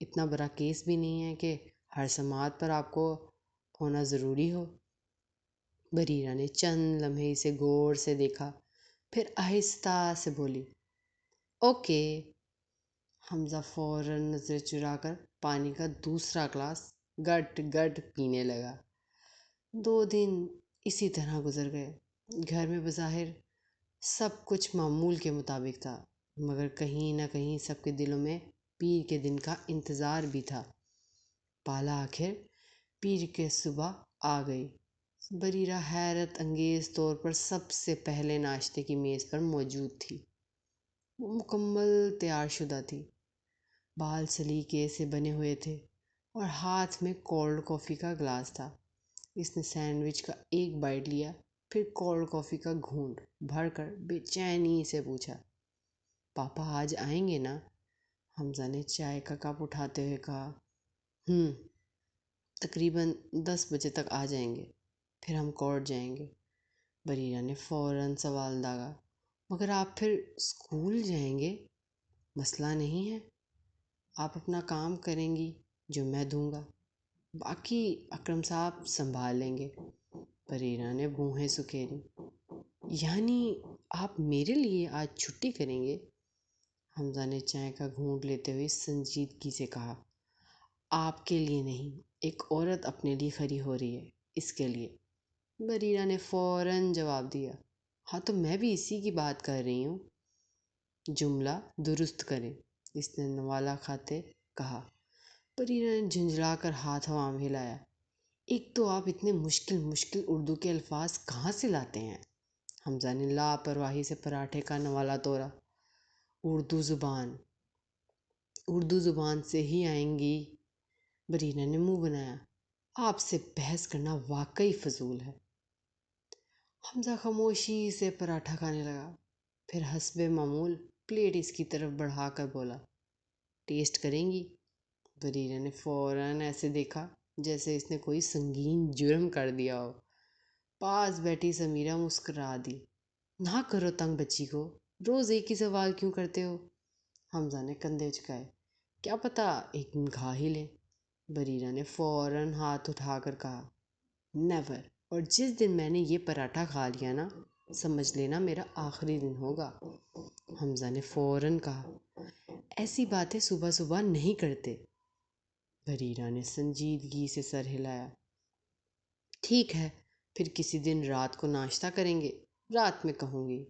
اتنا بڑا کیس بھی نہیں ہے کہ ہر سماعت پر آپ کو ہونا ضروری ہو۔ بریرہ نے چند لمحے اسے غور سے دیکھا، پھر آہستہ سے بولی، اوکے۔ حمزہ فوراً نظر چرا کر پانی کا دوسرا گلاس گٹ گٹ پینے لگا۔ 2 دن اسی طرح گزر گئے۔ گھر میں بظاہر سب کچھ معمول کے مطابق تھا، مگر کہیں نہ کہیں سب کے دلوں میں پیر کے دن کا انتظار بھی تھا۔ پالا آخر پیر کے صبح آ گئی۔ بریرہ حیرت انگیز طور پر سب سے پہلے ناشتے کی میز پر موجود تھی۔ وہ مکمل تیار شدہ تھی، بال سلیقے سے بنے ہوئے تھے اور ہاتھ میں کولڈ کافی کا گلاس تھا۔ اس نے سینڈوچ کا ایک بائٹ لیا، پھر کولڈ کافی کا گھونٹ بھر کر بے چینی سے پوچھا، پاپا آج آئیں گے نا؟ حمزہ نے چائے کا کپ اٹھاتے ہوئے کہا، تقریباً 10 بجے تک آ جائیں گے، پھر ہم کورٹ جائیں گے۔ بریرہ نے فوراً سوال داغا، مگر آپ پھر اسکول جائیں گے؟ مسئلہ نہیں ہے، آپ اپنا کام کریں گی جو میں دوں گا، باقی اکرم صاحب سنبھال لیں گے۔ بریرہ نے بونہیں سکیڑی، یعنی آپ میرے لیے آج چھٹی کریں گے؟ حمزہ نے چائے کا گھونٹ لیتے ہوئے سنجیدگی سے کہا، آپ کے لیے نہیں، ایک عورت اپنے لیے کھڑی ہو رہی ہے، اس کے لیے۔ بریرہ نے فوراً جواب دیا، ہاں تو میں بھی اسی کی بات کر رہی ہوں۔ جملہ درست کریں، اس نے نوالہ کھاتے کہا۔ بریرہ نے جھنجھلا کر ہاتھ ہوا میں ہلایا، ایک تو آپ اتنے مشکل اردو کے الفاظ کہاں سے لاتے ہیں؟ حمزہ نے لاپرواہی سے پراٹھے کا نوالہ توڑا، اردو زبان سے ہی آئیں گی۔ بریرہ نے منہ بنایا، آپ سے بحث کرنا واقعی فضول ہے۔ حمزہ خاموشی سے پراٹھا کھانے لگا، پھر حسب معمول پلیٹ اس کی طرف بڑھا کر بولا، ٹیسٹ کریں گی؟ بریرہ نے فوراً ایسے دیکھا جیسے اس نے کوئی سنگین جرم کر دیا ہو۔ پاس بیٹھی سمیرہ مسکرا دی، نہ کرو تنگ بچی کو، روز ایک ہی سوال کیوں کرتے ہو؟ حمزہ نے کندھے جھکائے، کیا پتہ ایک دن کھا ہی لیں۔ بریرہ نے فوراً ہاتھ اٹھا کر کہا، نیور، اور جس دن میں نے یہ پراٹھا کھا لیا نا، سمجھ لینا میرا آخری دن ہوگا۔ حمزہ نے فوراً کہا، ایسی باتیں صبح صبح نہیں کرتے۔ بریرہ نے سنجیدگی سے سر ہلایا، ٹھیک ہے، پھر کسی دن رات کو ناشتہ کریں گے، رات میں کہوں گی۔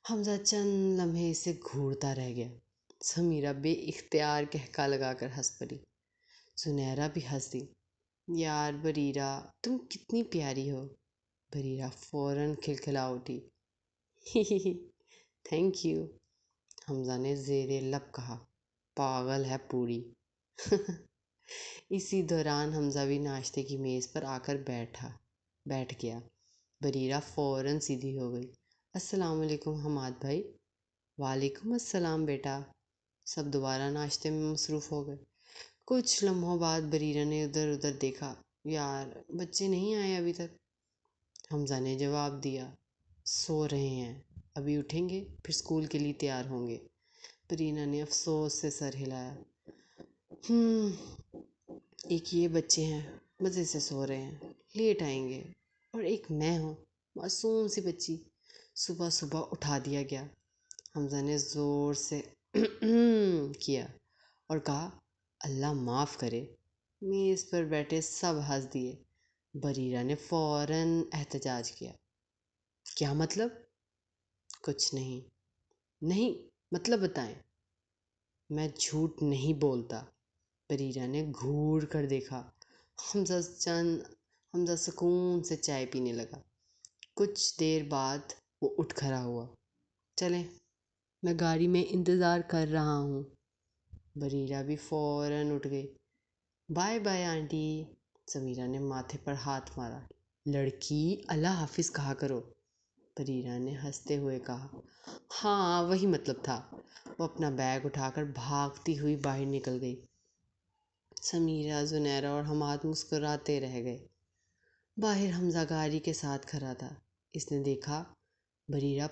حمزہ چند لمحے اسے گھورتا رہ گیا۔ سمیرہ بے اختیار کہکا لگا کر ہنس پڑی۔ زنیرہ بھی ہنس دی، یار بریرہ تم کتنی پیاری ہو۔ بریرہ فوراً کھلکھلا اٹھی، ہی ہی ہی، تھینک یو۔ حمزہ نے زیر لب کہا، پاگل ہے پوری۔ اسی دوران حمزہ بھی ناشتے کی میز پر آ کر بیٹھ گیا۔ بریرہ فوراً سیدھی ہو گئی، السلام علیکم حماد بھائی۔ وعلیکم السلام بیٹا۔ سب دوبارہ ناشتے میں مصروف ہو گئے۔ کچھ لمحوں بعد بریرہ نے ادھر ادھر دیکھا، یار بچے نہیں آئے ابھی تک؟ حمزہ نے جواب دیا، سو رہے ہیں، ابھی اٹھیں گے پھر اسکول کے لیے تیار ہوں گے۔ بریرہ نے افسوس سے سر ہلایا، ایک یہ بچے ہیں مزے سے سو رہے ہیں، لیٹ آئیں گے، اور ایک میں ہوں معصوم سی بچی، صبح صبح اٹھا دیا گیا۔ حمزہ نے زور سے کیا اور کہا، اللہ معاف کرے۔ میز پر بیٹھے سب ہنس دیے۔ بریرہ نے فوراً احتجاج کیا، کیا مطلب؟ کچھ نہیں۔ نہیں مطلب بتائیں۔ میں جھوٹ نہیں بولتا۔ بریرہ نے گھور کر دیکھا۔ حمزہ سکون سے چائے پینے لگا۔ کچھ دیر بعد وہ اٹھ کھڑا ہوا، چلیں میں گاڑی میں انتظار کر رہا ہوں۔ بریرہ بھی فوراً اٹھ گئی، بائے بائے آنٹی۔ سمیرہ نے ماتھے پر ہاتھ مارا، لڑکی اللہ حافظ کہا کرو۔ بریرہ نے ہنستے ہوئے کہا، ہاں وہی مطلب تھا۔ وہ اپنا بیگ اٹھا کر بھاگتی ہوئی باہر نکل گئی۔ سمیرہ، زنیرہ اور حماد مسکراتے رہ گئے۔ باہر حمزہ گاڑی کے ساتھ کھڑا تھا۔ اس نے دیکھا بریرہ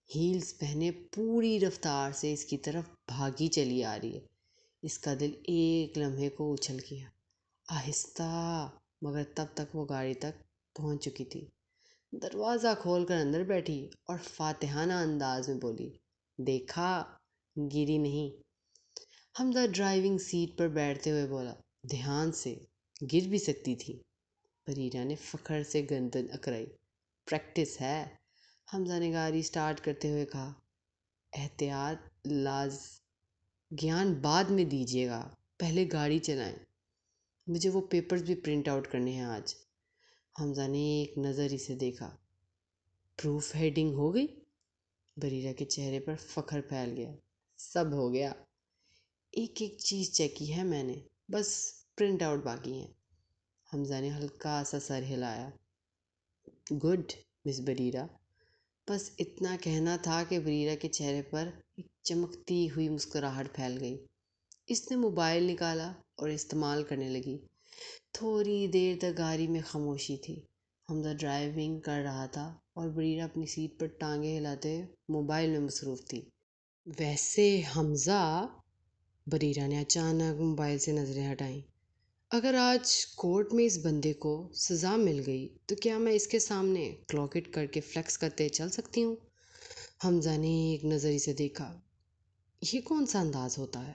ہیلز پہنے پوری رفتار سے اس کی طرف بھاگی چلی آ رہی ہے۔ اس کا دل ایک لمحے کو اچھل گیا، آہستہ، مگر تب تک وہ گاڑی تک پہنچ چکی تھی۔ دروازہ کھول کر اندر بیٹھی اور فاتحانہ انداز میں بولی، دیکھا، گری نہیں۔ حمزہ ڈرائیونگ سیٹ پر بیٹھتے ہوئے بولا، دھیان سے، گر بھی سکتی تھی۔ بریرہ نے فخر سے گردن اکڑائی، پریکٹس ہے۔ حمزہ نے گاڑی سٹارٹ کرتے ہوئے کہا، احتیاط، گیان بعد میں دیجیے گا، پہلے گاڑی چلائیں، مجھے وہ پیپرز بھی پرنٹ آؤٹ کرنے ہیں آج۔ حمزہ نے ایک نظر اسے دیکھا، پروف ہیڈنگ ہو گئی؟ بریرہ کے چہرے پر فخر پھیل گیا، سب ہو گیا، ایک ایک چیز چیک کی ہے میں نے، بس پرنٹ آؤٹ باقی ہیں۔ حمزہ نے ہلکا سا سر ہلایا، گڈ مس بریرہ۔ بس اتنا کہنا تھا کہ بریرہ کے چہرے پر ایک چمکتی ہوئی مسکراہٹ پھیل گئی۔ اس نے موبائل نکالا اور استعمال کرنے لگی۔ تھوڑی دیر تک گاڑی میں خاموشی تھی۔ حمزہ ڈرائیونگ کر رہا تھا اور بریرہ اپنی سیٹ پر ٹانگیں ہلاتے ہوئے موبائل میں مصروف تھی۔ ویسے حمزہ، بریرہ نے اچانک موبائل سے نظریں ہٹائیں، اگر آج کورٹ میں اس بندے کو سزا مل گئی تو کیا میں اس کے سامنے کلاک اٹ کر کے فلیکس کرتے چل سکتی ہوں؟ حمزہ نے ایک نظر اسے دیکھا، یہ کون سا انداز ہوتا ہے؟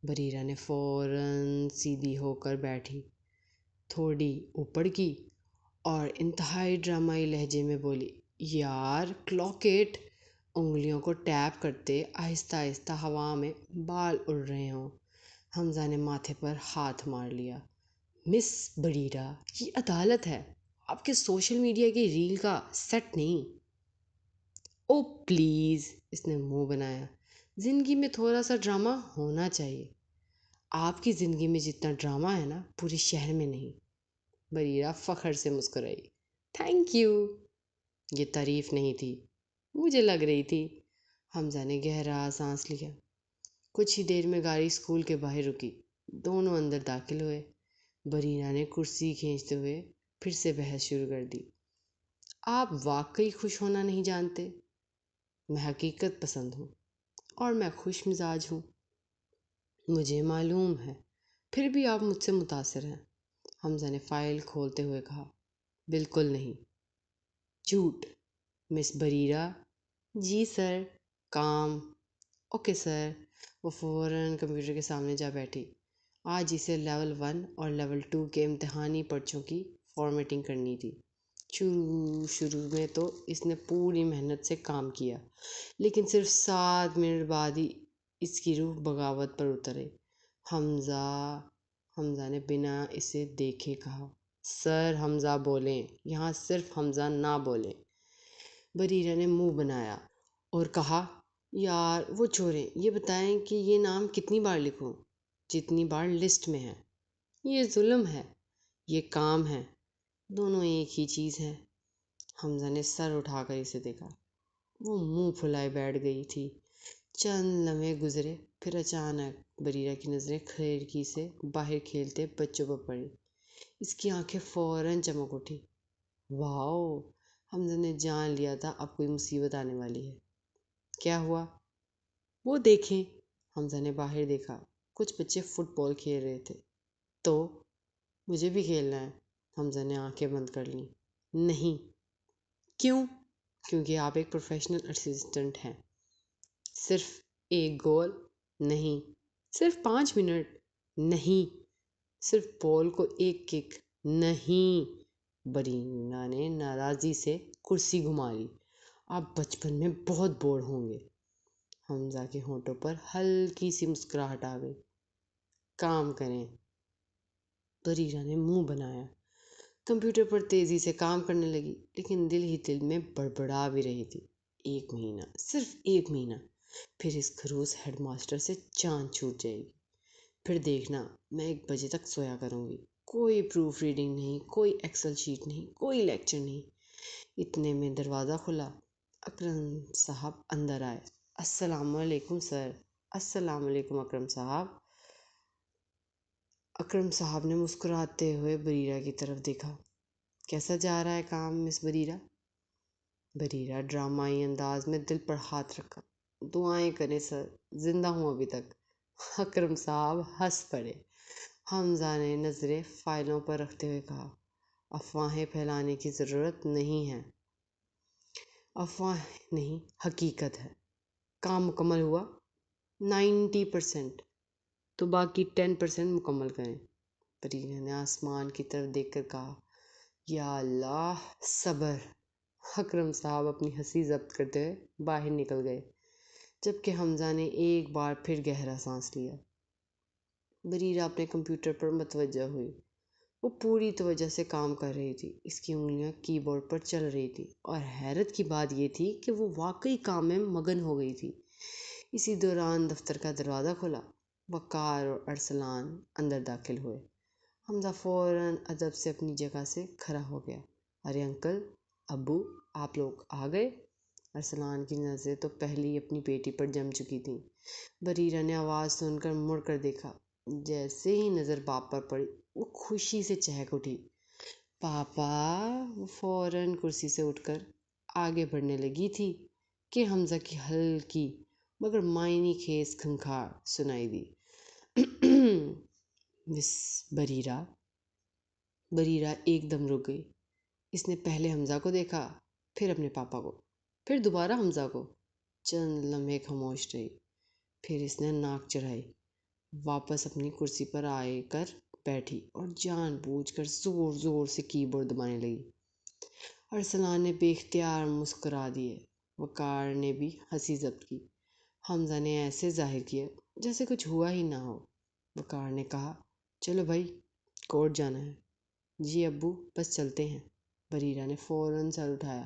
بریرہ نے فوراً سیدھی ہو کر بیٹھی، تھوڑی اوپر کی اور انتہائی ڈرامائی لہجے میں بولی، یار کلاک اٹ، انگلیوں کو ٹیپ کرتے آہستہ آہستہ ہوا میں بال اڑ رہے ہوں۔ حمزہ نے ماتھے پر ہاتھ مار لیا، مس بریرہ، یہ عدالت ہے، آپ کے سوشل میڈیا کی ریل کا سیٹ نہیں۔ او پلیز، اس نے منہ بنایا، زندگی میں تھوڑا سا ڈرامہ ہونا چاہیے۔ آپ کی زندگی میں جتنا ڈرامہ ہے نا، پورے شہر میں نہیں۔ بریرہ فخر سے مسکرائی، تھینک یو۔ یہ تعریف نہیں تھی، مجھے لگ رہی تھی۔ حمزہ نے گہرا سانس لیا۔ کچھ ہی دیر میں گاڑی اسکول کے باہر رکی، دونوں اندر داخل ہوئے۔ بریرہ نے کرسی کھینچتے ہوئے پھر سے بحث شروع کر دی، آپ واقعی خوش ہونا نہیں جانتے؟ میں حقیقت پسند ہوں اور میں خوش مزاج ہوں، مجھے معلوم ہے، پھر بھی آپ مجھ سے متاثر ہیں۔ حمزہ نے فائل کھولتے ہوئے کہا، بالکل نہیں، جھوٹ۔ مس بریرہ، جی سر، کام، اوکے سر۔ وہ فوراً کمپیوٹر کے سامنے جا بیٹھی۔ آج اسے لیول 1 اور لیول 2 کے امتحانی پرچوں کی فارمیٹنگ کرنی تھی۔ شروع میں تو اس نے پوری محنت سے کام کیا، لیکن صرف 7 منٹ بعد ہی اس کی روح بغاوت پر اترے۔ حمزہ نے بنا اسے دیکھے کہا، سر حمزہ بولیں، یہاں صرف حمزہ نہ بولیں۔ بریرہ نے منہ بنایا اور کہا، یار وہ چھوڑیں، یہ بتائیں کہ یہ نام کتنی بار لکھوں؟ جتنی بار لسٹ میں ہے۔ یہ ظلم ہے، یہ کام ہے، دونوں ایک ہی چیز ہیں۔ حمزہ نے سر اٹھا کر اسے دیکھا، وہ منہ پھلائے بیٹھ گئی تھی۔ چند لمحے گزرے، پھر اچانک بریرہ کی نظریں کھڑکی سے باہر کھیلتے بچوں پر پڑی۔ اس کی آنکھیں فوراً چمک اٹھی، واؤ، حمزہ نے جان لیا تھا اب کوئی مصیبت آنے والی ہے۔ کیا ہوا؟ وہ دیکھیں۔ حمزہ نے باہر دیکھا، کچھ بچے فٹ بال کھیل رہے تھے۔ تو مجھے بھی کھیلنا ہے۔ حمزہ نے آنکھیں بند کر لیں، نہیں۔ کیوں؟ کیونکہ آپ ایک پروفیشنل اسسٹنٹ ہیں۔ صرف ایک گول؟ نہیں۔ صرف 5 منٹ؟ نہیں۔ صرف بال کو ایک کک؟ نہیں۔ بریرہ نے ناراضی سے کرسی گھما لی، آپ بچپن میں بہت بور ہوں گے۔ حمزہ کے ہونٹوں پر ہلکی سی مسکراہٹ آ گئی، کام کریں۔ بریرہ نے منہ بنایا، کمپیوٹر پر تیزی سے کام کرنے لگی، لیکن دل ہی دل میں بڑبڑا بھی رہی تھی۔ 1 مہینہ، صرف 1 مہینہ، پھر اس کھروس ہیڈ ماسٹر سے جان چھوٹ جائے گی۔ پھر دیکھنا، میں 1 بجے تک سویا کروں گی، کوئی پروف ریڈنگ نہیں، کوئی ایکسل شیٹ نہیں، کوئی لیکچر نہیں۔ اتنے میں دروازہ کھلا، اکرم صاحب اندر آئے۔ السلام علیکم سر۔ السلام علیکم اکرم صاحب۔ اکرم صاحب نے مسکراتے ہوئے بریرہ کی طرف دیکھا، کیسا جا رہا ہے کام مس بریرہ؟ بریرہ ڈرامائی انداز میں دل پر ہاتھ رکھا، دعائیں کریں سر، زندہ ہوں ابھی تک، اکرم صاحب ہنس پڑے۔ حمزہ نے نظریں فائلوں پر رکھتے ہوئے کہا، افواہیں پھیلانے کی ضرورت نہیں ہے۔ افواہ نہیں، حقیقت ہے۔ کام مکمل ہوا؟ 90%۔ تو باقی 10% مکمل کریں۔ پریرا نے آسمان کی طرف دیکھ کر کہا، یا اللہ صبر۔ اکرم صاحب اپنی ہنسی ضبط کرتے ہوئے باہر نکل گئے، جبکہ حمزہ نے ایک بار پھر گہرا سانس لیا۔ بریرہ اپنے کمپیوٹر پر متوجہ ہوئی۔ وہ پوری توجہ سے کام کر رہی تھی، اس کی انگلیاں کی بورڈ پر چل رہی تھیں، اور حیرت کی بات یہ تھی کہ وہ واقعی کام میں مگن ہو گئی تھی۔ اسی دوران دفتر کا دروازہ کھلا۔ وقار اور ارسلان اندر داخل ہوئے۔ حمزہ فوراً ادب سے اپنی جگہ سے کھڑا ہو گیا۔ ارے انکل، ابو، آپ لوگ آ گئے؟ ارسلان کی نظریں تو پہلے ہی اپنی بیٹی پر جم چکی تھیں۔ بریرہ نے آواز سن کر مڑ کر دیکھا۔ جیسے ہی نظر باپ پر پڑی، وہ خوشی سے چہک اٹھی۔ پاپا! وہ فوراً کرسی سے اٹھ کر آگے بڑھنے لگی تھی کہ حمزہ کی ہلکی مگر معنی خیز کھنکھار سنائی دی۔ مس بریرہ۔ بریرہ ایک دم رک گئی۔ اس نے پہلے حمزہ کو دیکھا، پھر اپنے پاپا کو، پھر دوبارہ حمزہ کو۔ چند لمحے خاموش رہی، پھر اس نے ناک چڑھائی، واپس اپنی کرسی پر آ کر بیٹھی اور جان بوجھ کر زور زور سے کی بورڈ دبانے لگی۔ ارسلان نے بے اختیار مسکرا دیے۔ وقار نے بھی ہنسی ضبط کی۔ حمزہ نے ایسے ظاہر کیا جیسے کچھ ہوا ہی نہ ہو۔ وقار نے کہا، چلو بھائی، کورٹ جانا ہے۔ جی ابو، بس چلتے ہیں۔ بریرہ نے فوراً سر اٹھایا۔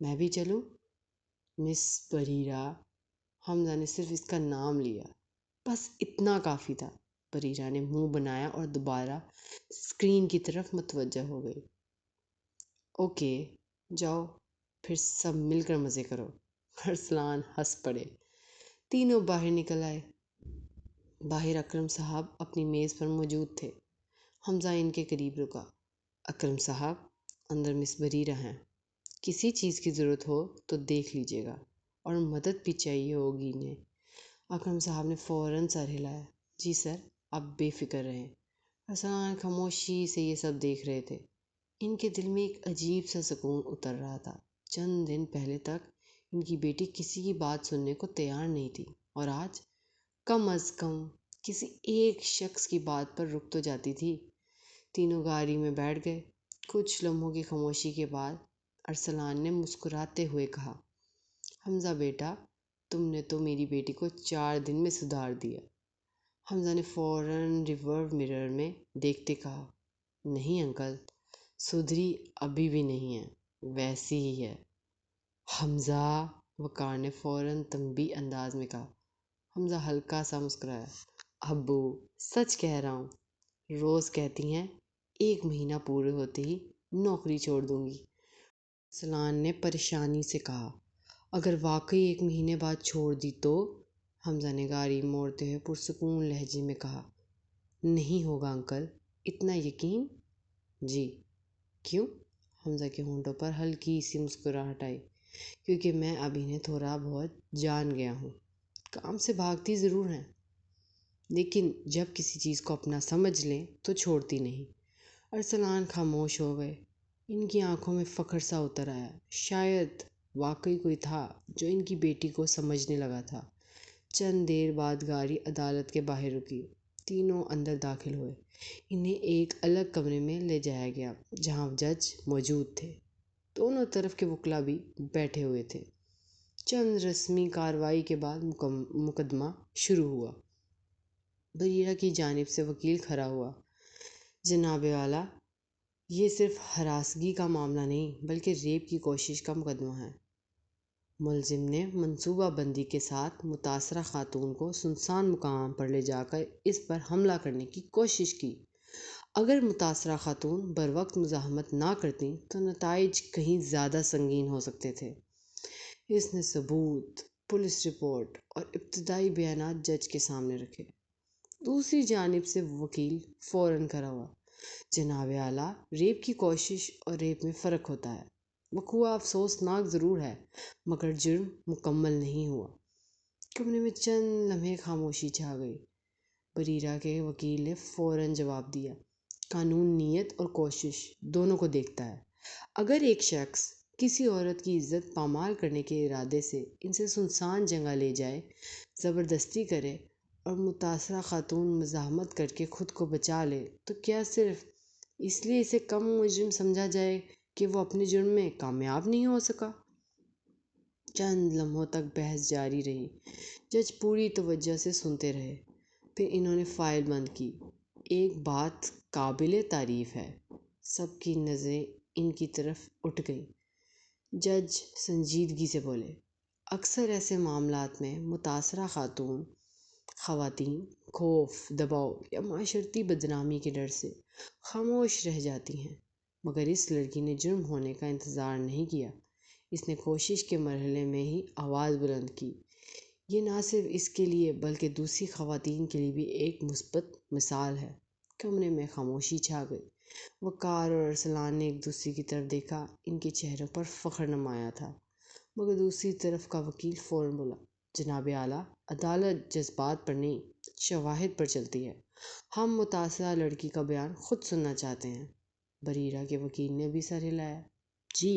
میں بھی چلوں؟ مس بریرہ۔ حمزہ نے صرف اس کا نام لیا، بس اتنا کافی تھا۔ بریرہ نے منہ بنایا اور دوبارہ اسکرین کی طرف متوجہ ہو گئی۔ اوکے، جاؤ، پھر سب مل کر مزے کرو۔ ارسلان ہنس پڑے۔ تینوں باہر نکل آئے۔ باہر اکرم صاحب اپنی میز پر موجود تھے۔ حمزہ ان کے قریب رکا۔ اکرم صاحب، اندر مس بریرہ ہیں، کسی چیز کی ضرورت ہو تو دیکھ لیجیے گا، اور مدد بھی چاہیے ہوگی انہیں۔ اکرم صاحب نے فوراً سر ہلایا۔ جی سر، آپ بے فکر رہیں۔ ارسلان خاموشی سے یہ سب دیکھ رہے تھے۔ ان کے دل میں ایک عجیب سا سکون اتر رہا تھا۔ چند دن پہلے تک ان کی بیٹی کسی کی بات سننے کو تیار نہیں تھی، اور آج کم از کم کسی ایک شخص کی بات پر رک تو جاتی تھی۔ تینوں گاڑی میں بیٹھ گئے۔ کچھ لمحوں کی خاموشی کے بعد ارسلان نے مسکراتے ہوئے کہا، حمزہ بیٹا، تم نے تو میری بیٹی کو 4 دن میں سدھار دیا۔ حمزہ نے فوراً ریور مرر میں دیکھتے کہا، نہیں انکل، سدھری ابھی بھی نہیں ہے، ویسی ہی ہے۔ حمزہ! وقار نے فوراً تنبیہ انداز میں کہا۔ حمزہ ہلکا سا مسکرایا۔ ابو، سچ کہہ رہا ہوں۔ روز کہتی ہیں 1 مہینہ پورے ہوتے ہی نوکری چھوڑ دوں گی۔ ارسلان نے پریشانی سے کہا، اگر واقعی 1 مہینے بعد چھوڑ دی تو؟ حمزہ نے گاڑی موڑتے ہوئے پرسکون لہجے میں کہا، نہیں ہوگا انکل، اتنا یقین؟ جی۔ کیوں؟ حمزہ کے ہونٹوں پر ہلکی سی مسکراہٹ آئی۔ کیونکہ میں اب انہیں تھوڑا بہت جان گیا ہوں۔ کام سے بھاگتی ضرور ہیں، لیکن جب کسی چیز کو اپنا سمجھ لیں تو چھوڑتی نہیں۔ ارسلان خاموش ہو گئے۔ ان کی آنکھوں میں فخر سا اتر آیا۔ شاید واقعی کوئی تھا جو ان کی بیٹی کو سمجھنے لگا تھا۔ چند دیر بعد گاڑی عدالت کے باہر رکی۔ تینوں اندر داخل ہوئے۔ انہیں ایک الگ کمرے میں لے جایا گیا جہاں جج موجود تھے۔ دونوں طرف کے وکلاء بھی بیٹھے ہوئے تھے۔ چند رسمی کارروائی کے بعد مقدمہ شروع ہوا۔ بریرہ کی جانب سے وکیل کھڑا ہوا۔ جناب والا، یہ صرف ہراسگی کا معاملہ نہیں بلکہ ریپ کی کوشش کا مقدمہ ہے۔ ملزم نے منصوبہ بندی کے ساتھ متاثرہ خاتون کو سنسان مقام پر لے جا کر اس پر حملہ کرنے کی کوشش کی۔ اگر متاثرہ خاتون بروقت مزاحمت نہ کرتیں تو نتائج کہیں زیادہ سنگین ہو سکتے تھے۔ اس نے ثبوت، پولیس رپورٹ اور ابتدائی بیانات جج کے سامنے رکھے۔ دوسری جانب سے وکیل فوراً کھڑا ہوا۔ جناب اعلیٰ، ریپ کی کوشش اور ریپ میں فرق ہوتا ہے۔ وقوع افسوسناک ضرور ہے، مگر جرم مکمل نہیں ہوا۔ کمرے میں چند لمحے خاموشی چھا گئی۔ بریرہ کے وکیل نے فوراً جواب دیا، قانون نیت اور کوشش دونوں کو دیکھتا ہے۔ اگر ایک شخص کسی عورت کی عزت پامال کرنے کے ارادے سے ان سے سنسان جگہ لے جائے، زبردستی کرے اور متاثرہ خاتون مزاحمت کر کے خود کو بچا لے، تو کیا صرف اس لیے اسے کم مجرم سمجھا جائے کہ وہ اپنے جرم میں کامیاب نہیں ہو سکا؟ چند لمحوں تک بحث جاری رہی۔ جج پوری توجہ سے سنتے رہے، پھر انہوں نے فائل بند کی۔ ایک بات قابل تعریف ہے، سب کی نظریں ان کی طرف اٹھ گئیں۔ جج سنجیدگی سے بولے، اکثر ایسے معاملات میں متاثرہ خواتین خوف، دباؤ یا معاشرتی بدنامی کے ڈر سے خاموش رہ جاتی ہیں، مگر اس لڑکی نے جرم ہونے کا انتظار نہیں کیا۔ اس نے کوشش کے مرحلے میں ہی آواز بلند کی۔ یہ نہ صرف اس کے لیے بلکہ دوسری خواتین کے لیے بھی ایک مثبت مثال ہے۔ کمرے میں خاموشی چھا گئی۔ وقار اور ارسلان نے ایک دوسرے کی طرف دیکھا۔ ان کے چہروں پر فخر نمایاں تھا، مگر دوسری طرف کا وکیل فوراً بولا، جناب اعلیٰ، عدالت جذبات پر نہیں، شواہد پر چلتی ہے۔ ہم متاثرہ لڑکی کا بیان خود سننا چاہتے ہیں۔ بریرہ کے وکیل نے بھی سر ہلایا۔ جی،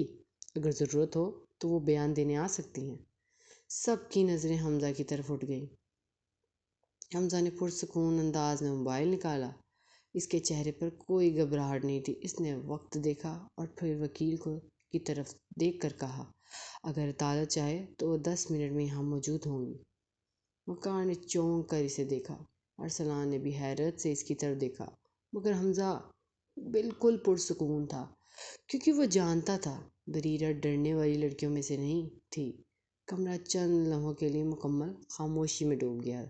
اگر ضرورت ہو تو وہ بیان دینے آ سکتی ہیں۔ سب کی نظریں حمزہ کی طرف اٹھ گئیں۔ حمزہ نے پرسکون انداز میں موبائل نکالا۔ اس کے چہرے پر کوئی گھبراہٹ نہیں تھی۔ اس نے وقت دیکھا اور پھر وکیل کی طرف دیکھ کر کہا، اگر عدالت چاہے تو وہ 10 منٹ میں یہاں موجود ہوں گی۔ وقار نے چونک کر اسے دیکھا۔ ارسلان نے بھی حیرت سے اس کی طرف دیکھا، مگر حمزہ بالکل پرسکون تھا، کیونکہ وہ جانتا تھا بریرہ ڈرنے والی لڑکیوں میں سے نہیں تھی۔ کمرہ چند لمحوں کے لیے مکمل خاموشی میں ڈوب گیا۔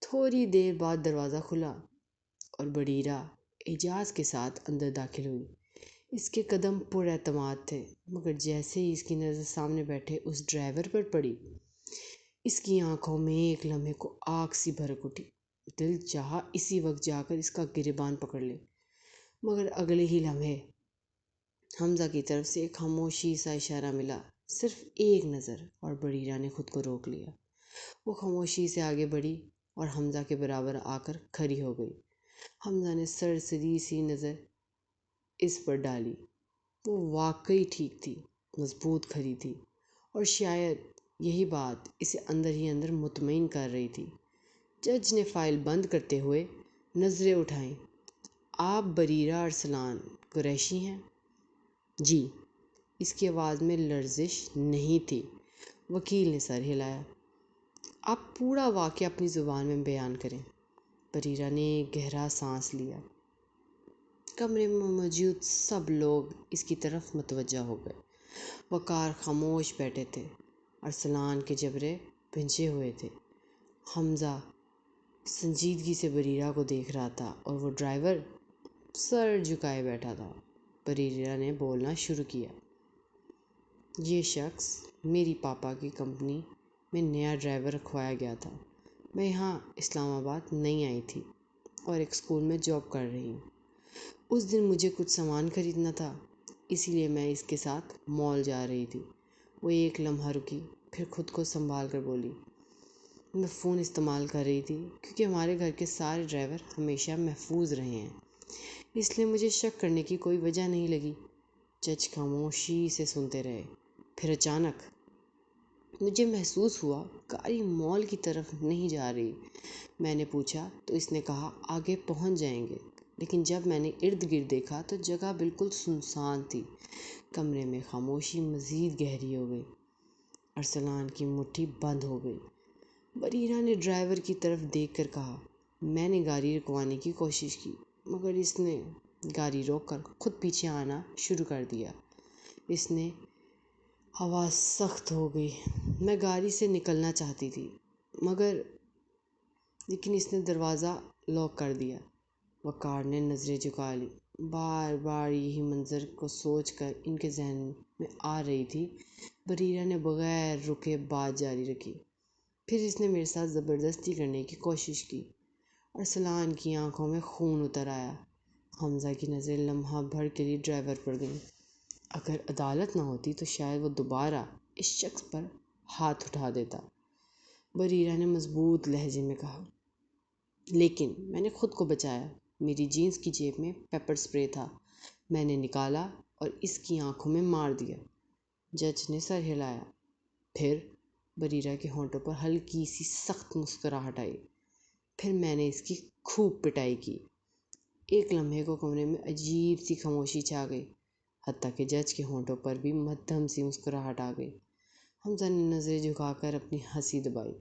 تھوڑی دیر بعد دروازہ کھلا اور بریرہ اعجاز کے ساتھ اندر داخل ہوئی۔ اس کے قدم پر اعتماد تھے، مگر جیسے ہی اس کی نظر سامنے بیٹھے اس ڈرائیور پر پڑی، اس کی آنکھوں میں ایک لمحے کو آگ سی بھڑک اٹھی۔ دل چاہا اسی وقت جا کر اس کا گریبان پکڑ لے، مگر اگلے ہی لمحے حمزہ کی طرف سے ایک خاموشی سا اشارہ ملا، صرف ایک نظر، اور بریرہ نے خود کو روک لیا۔ وہ خاموشی سے آگے بڑھی اور حمزہ کے برابر آ کر کھڑی ہو گئی۔ حمزہ نے سرسری سی نظر اس پر ڈالی۔ وہ واقعی ٹھیک تھی، مضبوط کھڑی تھی، اور شاید یہی بات اسے اندر ہی اندر مطمئن کر رہی تھی۔ جج نے فائل بند کرتے ہوئے نظریں اٹھائیں۔ آپ بریرہ ارسلان قریشی ہیں؟ جی۔ اس کی آواز میں لرزش نہیں تھی۔ وکیل نے سر ہلایا۔ آپ پورا واقعہ اپنی زبان میں بیان کریں۔ بریرہ نے ایک گہرا سانس لیا۔ کمرے میں موجود سب لوگ اس کی طرف متوجہ ہو گئے۔ وقار خاموش بیٹھے تھے، ارسلان کے جبڑے بھنجے ہوئے تھے، حمزہ سنجیدگی سے بریرہ کو دیکھ رہا تھا، اور وہ ڈرائیور سر جھکائے بیٹھا تھا۔ بریرہ نے بولنا شروع کیا، یہ شخص میری پاپا کی کمپنی میں نیا ڈرائیور رکھوایا گیا تھا۔ میں یہاں اسلام آباد نئی آئی تھی اور ایک اسکول میں جاب کر رہی ہوں۔ اس دن مجھے کچھ سامان خریدنا تھا، اسی لیے میں اس کے ساتھ مال جا رہی تھی۔ وہ ایک لمحہ رکی، پھر خود کو سنبھال کر بولی، میں فون استعمال کر رہی تھی کیونکہ ہمارے گھر کے سارے ڈرائیور ہمیشہ محفوظ رہے ہیں، اس لیے مجھے شک کرنے کی کوئی وجہ نہیں لگی۔ جج خاموشی سے سنتے رہے۔ پھر اچانک مجھے محسوس ہوا گاڑی مال کی طرف نہیں جا رہی۔ میں نے پوچھا تو اس نے کہا آگے پہنچ جائیں گے، لیکن جب میں نے ارد گرد دیکھا تو جگہ بالکل سنسان تھی۔ کمرے میں خاموشی مزید گہری ہو گئی۔ ارسلان کی مٹھی بند ہو گئی۔ بریرہ نے ڈرائیور کی طرف دیکھ کر کہا، میں نے گاڑی رکوانے کی کوشش کی، مگر اس نے گاڑی روک کر خود پیچھے آنا شروع کر دیا۔ اس نے آواز سخت ہو گئی، میں گاڑی سے نکلنا چاہتی تھی، لیکن اس نے دروازہ لاک کر دیا۔ وقار نے نظریں جھکا لیں۔ بار بار یہی منظر کو سوچ کر ان کے ذہن میں آ رہی تھی۔ بریرہ نے بغیر رکے بات جاری رکھی، پھر اس نے میرے ساتھ زبردستی کرنے کی کوشش کی۔ ارسلان کی آنکھوں میں خون اتر آیا۔ حمزہ کی نظریں لمحہ بھر کے لیے ڈرائیور پر گئیں۔ اگر عدالت نہ ہوتی تو شاید وہ دوبارہ اس شخص پر ہاتھ اٹھا دیتا۔ بریرہ نے مضبوط لہجے میں کہا، لیکن میں نے خود کو بچایا۔ میری جینس کی جیب میں پیپر سپرے تھا، میں نے نکالا اور اس کی آنکھوں میں مار دیا۔ جج نے سر ہلایا، پھر بریرہ کے ہونٹوں پر ہلکی سی سخت مسکراہٹ آئی۔ پھر میں نے اس کی خوب پٹائی کی۔ ایک لمحے کو کمرے میں عجیب سی خاموشی چھا گئی، حتیٰ کہ جج کے ہونٹوں پر بھی مدھم سی مسکراہٹ آ گئی۔ حمزہ نے نظریں جھکا کر اپنی ہنسی دبائی۔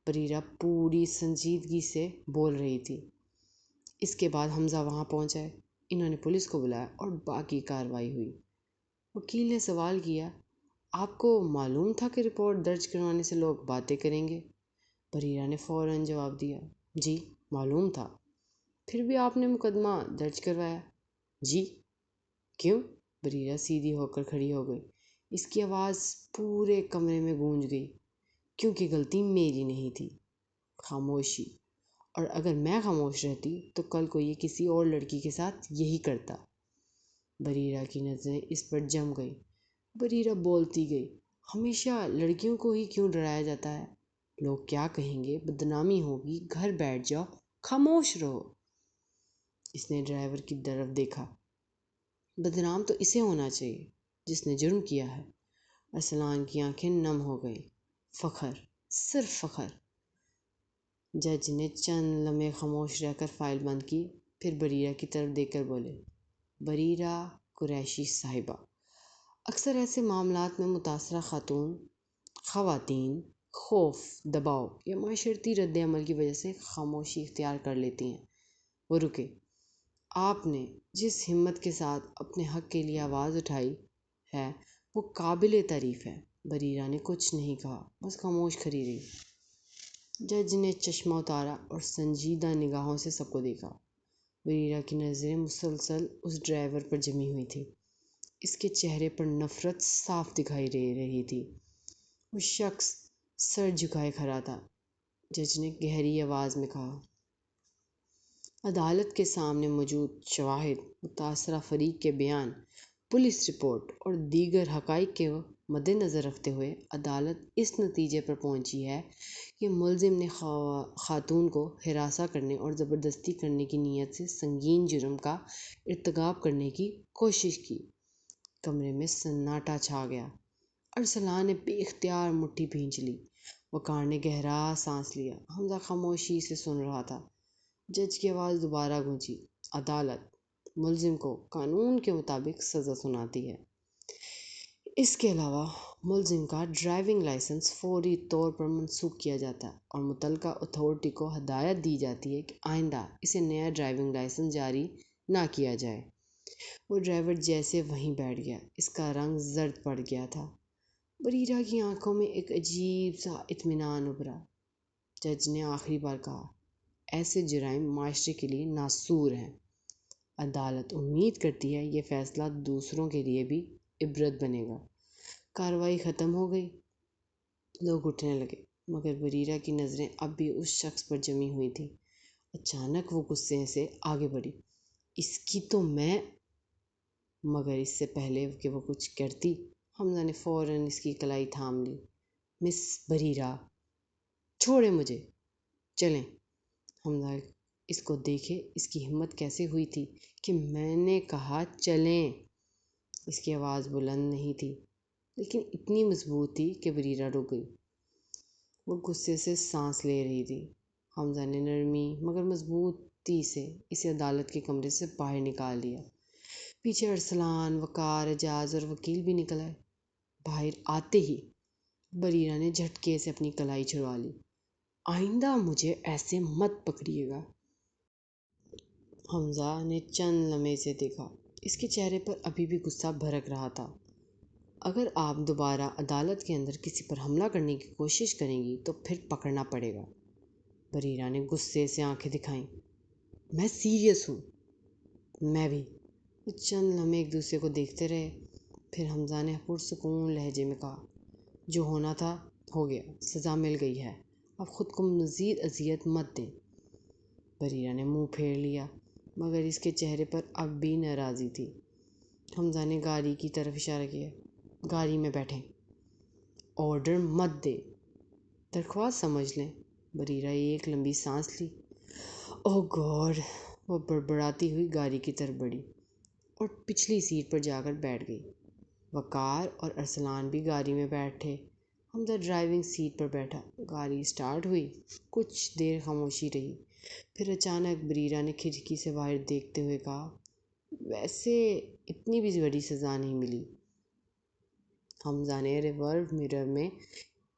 بریرہ پوری سنجیدگی سے بول رہی تھی۔ اس کے بعد حمزہ وہاں پہنچا، انہوں نے پولیس کو بلایا اور باقی کارروائی ہوئی۔ وکیل نے سوال کیا، آپ کو معلوم تھا کہ رپورٹ درج کروانے سے لوگ باتیں کریں گے؟ بریرہ نے فوراً جواب دیا، جی معلوم تھا۔ پھر بھی آپ نے مقدمہ درج کروایا؟ جی۔ کیوں؟ بریرہ سیدھی ہو کر کھڑی ہو گئی، اس کی آواز پورے کمرے میں گونج گئی۔ کیونکہ غلطی میری نہیں تھی۔ خاموشی۔ اور اگر میں خاموش رہتی تو کل کو یہ کسی اور لڑکی کے ساتھ یہی کرتا۔ بریرہ کی نظریں اس پر جم گئی۔ بریرہ بولتی گئی، ہمیشہ لڑکیوں کو ہی کیوں ڈرایا جاتا ہے؟ لوگ کیا کہیں گے، بدنامی ہوگی، گھر بیٹھ جاؤ، خاموش رہو۔ اس نے ڈرائیور کی طرف دیکھا۔ بدنام تو اسے ہونا چاہیے جس نے جرم کیا ہے۔ ارسلان کی آنکھیں نم ہو گئیں۔ فخر، صرف فخر۔ جج نے چند لمحے خاموش رہ کر فائل بند کی، پھر بریرہ کی طرف دیکھ کر بولے، بریرہ قریشی صاحبہ، اکثر ایسے معاملات میں متاثرہ خواتین خوف، دباؤ یا معاشرتی رد عمل کی وجہ سے خاموشی اختیار کر لیتی ہیں۔ وہ رکے۔ آپ نے جس ہمت کے ساتھ اپنے حق کے لیے آواز اٹھائی ہے وہ قابل تعریف ہے۔ بریرہ نے کچھ نہیں کہا، بس خاموش کھڑی رہی۔ جج نے چشمہ اتارا اور سنجیدہ نگاہوں سے سب کو دیکھا۔ بریرہ کی نظریں مسلسل اس ڈرائیور پر جمی ہوئی تھیں۔ اس کے چہرے پر نفرت صاف دکھائی دے رہی تھی۔ وہ شخص سر جھکائے کھڑا تھا۔ جج نے گہری آواز میں کہا، عدالت کے سامنے موجود شواہد، متاثرہ فریق کے بیان، پولیس رپورٹ اور دیگر حقائق کے مد نظر رکھتے ہوئے عدالت اس نتیجے پر پہنچی ہے کہ ملزم نے خاتون کو ہراساں کرنے اور زبردستی کرنے کی نیت سے سنگین جرم کا ارتکاب کرنے کی کوشش کی۔ کمرے میں سناٹا چھا گیا۔ ارسلان نے بے اختیار مٹھی بھینچ لی۔ وقار نے گہرا سانس لیا۔ حمزہ خاموشی سے سن رہا تھا۔ جج کی آواز دوبارہ گونجی، عدالت ملزم کو قانون کے مطابق سزا سناتی ہے۔ اس کے علاوہ ملزم کا ڈرائیونگ لائسنس فوری طور پر منسوخ کیا جاتا ہے اور متعلقہ اتھارٹی کو ہدایت دی جاتی ہے کہ آئندہ اسے نیا ڈرائیونگ لائسنس جاری نہ کیا جائے۔ وہ ڈرائیور جیسے وہیں بیٹھ گیا، اس کا رنگ زرد پڑ گیا تھا۔ بریرہ کی آنکھوں میں ایک عجیب سا اطمینان ابھرا۔ جج نے آخری بار کہا، ایسے جرائم معاشرے کے لیے ناسور ہیں۔ عدالت امید کرتی ہے یہ فیصلہ دوسروں کے لیے بھی عبرت بنے گا۔ کارروائی ختم ہو گئی۔ لوگ اٹھنے لگے، مگر بریرہ کی نظریں اب بھی اس شخص پر جمی ہوئی تھیں۔ اچانک وہ غصے سے آگے بڑھی، اس کی تو میں… مگر اس سے پہلے کہ وہ کچھ کرتی، حمزہ نے فوراً اس کی کلائی تھام لی۔ مس بریرہ، چھوڑیں مجھے، چلیں۔ حمزہ اس کو دیکھے، اس کی ہمت کیسے ہوئی تھی کہ میں نے کہا چلیں۔ اس کی آواز بلند نہیں تھی، لیکن اتنی مضبوط تھی کہ بریرہ رک گئی۔ وہ غصے سے سانس لے رہی تھی۔ حمزہ نے نرمی مگر مضبوطی سے اسے عدالت کے کمرے سے باہر نکال دیا۔ پیچھے ارسلان، وقار، اعجاز اور وکیل بھی نکل آئے۔ باہر آتے ہی بریرہ نے جھٹکے سے اپنی کلائی چھڑوا لی، آئندہ مجھے ایسے مت پکڑیے گا۔ حمزہ نے چند لمحے سے دیکھا، اس کے چہرے پر ابھی بھی غصہ بھڑک رہا تھا۔ اگر آپ دوبارہ عدالت کے اندر کسی پر حملہ کرنے کی کوشش کریں گی تو پھر پکڑنا پڑے گا۔ بریرہ نے غصے سے آنکھیں دکھائیں، میں سیریس ہوں۔ میں بھی۔ وہ چند لمحے ایک دوسرے کو دیکھتے رہے، پھر حمزہ نے پرسکون لہجے میں کہا، جو ہونا تھا ہو گیا، سزا مل گئی ہے، اب خود کو مزید اذیت مت دیں۔ بریرہ نے منہ پھیر لیا، مگر اس کے چہرے پر اب بھی ناراضی تھی۔ حمزہ نے گاڑی کی طرف اشارہ کیا، گاڑی میں بیٹھیں۔ آرڈر مت دے، درخواست سمجھ لیں۔ بریرہ ایک لمبی سانس لی اوہ گاڈ! وہ بڑبڑاتی ہوئی گاڑی کی طرف بڑھی اور پچھلی سیٹ پر جا کر بیٹھ گئی۔ وقار اور ارسلان بھی گاڑی میں بیٹھے۔ حمزہ ڈرائیونگ سیٹ پر بیٹھا۔ گاڑی اسٹارٹ ہوئی۔ کچھ دیر خاموشی رہی، پھر اچانک بریرہ نے کھڑکی سے باہر دیکھتے ہوئے کہا، ویسے اتنی بھی بڑی سزا نہیں ملی۔ حمزہ نے ریئر مرر میں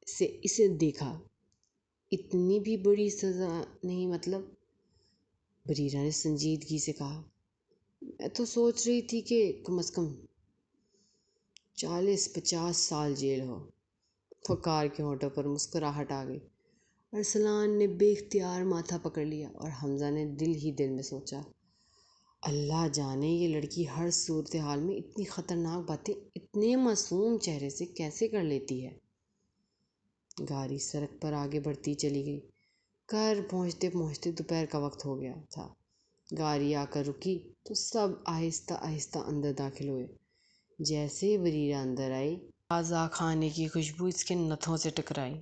سے اسے دیکھا۔ اتنی بھی بڑی سزا نہیں مطلب؟ بریرہ نے سنجیدگی سے کہا، میں تو سوچ رہی تھی کہ کم از کم 40-50 سال جیل ہو۔ وقار کے ہونٹوں پر مسکراہٹ آ گئی۔ ارسلان نے بے اختیار ماتھا پکڑ لیا اور حمزہ نے دل ہی دل میں سوچا، اللہ جانے یہ لڑکی ہر صورتحال میں اتنی خطرناک باتیں اتنے معصوم چہرے سے کیسے کر لیتی ہے۔ گاڑی سڑک پر آگے بڑھتی چلی گئی۔ گھر پہنچتے پہنچتے دوپہر کا وقت ہو گیا تھا۔ گاڑی آ کر رکی تو سب آہستہ آہستہ اندر داخل ہوئے۔ جیسے ہی بریرہ اندر آئی، تازہ کھانے کی خوشبو اس کے نتھوں سے ٹکرائی۔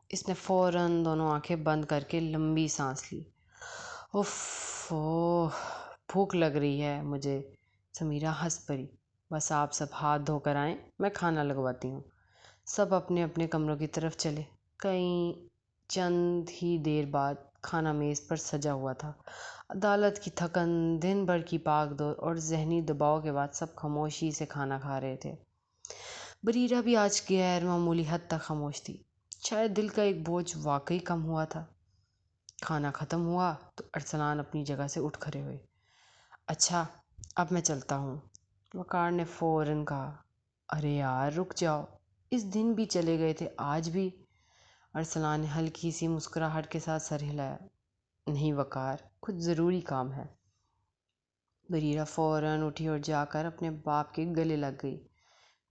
اس نے فوراً دونوں آنکھیں بند کر کے لمبی سانس لی۔ اف بھوک لگ رہی ہے مجھے۔ سمیرہ ہنس پڑی۔ بس آپ سب ہاتھ دھو کر آئیں، میں کھانا لگواتی ہوں۔ سب اپنے اپنے کمروں کی طرف چلے۔ چند ہی دیر بعد کھانا میز پر سجا ہوا تھا۔ عدالت کی تھکن، دن بھر کی بھاگ دوڑ اور ذہنی دباؤ کے بعد سب خاموشی سے کھانا کھا رہے تھے۔ بریرہ بھی آج غیر معمولی حد تک خاموش تھی۔ شاید دل کا ایک بوجھ واقعی کم ہوا تھا۔ کھانا ختم ہوا تو ارسلان اپنی جگہ سے اٹھ کھڑے ہوئے۔ اچھا اب میں چلتا ہوں، وقار نے فوراً کہا۔ ارے یار رک جاؤ، اس دن بھی چلے گئے تھے، آج بھی؟ ارسلان نے ہلکی سی مسکراہٹ کے ساتھ سر ہلایا۔ نہیں وقار، کچھ ضروری کام ہے۔ بریرہ فوراً اٹھی اور جا کر اپنے باپ کے گلے لگ گئی۔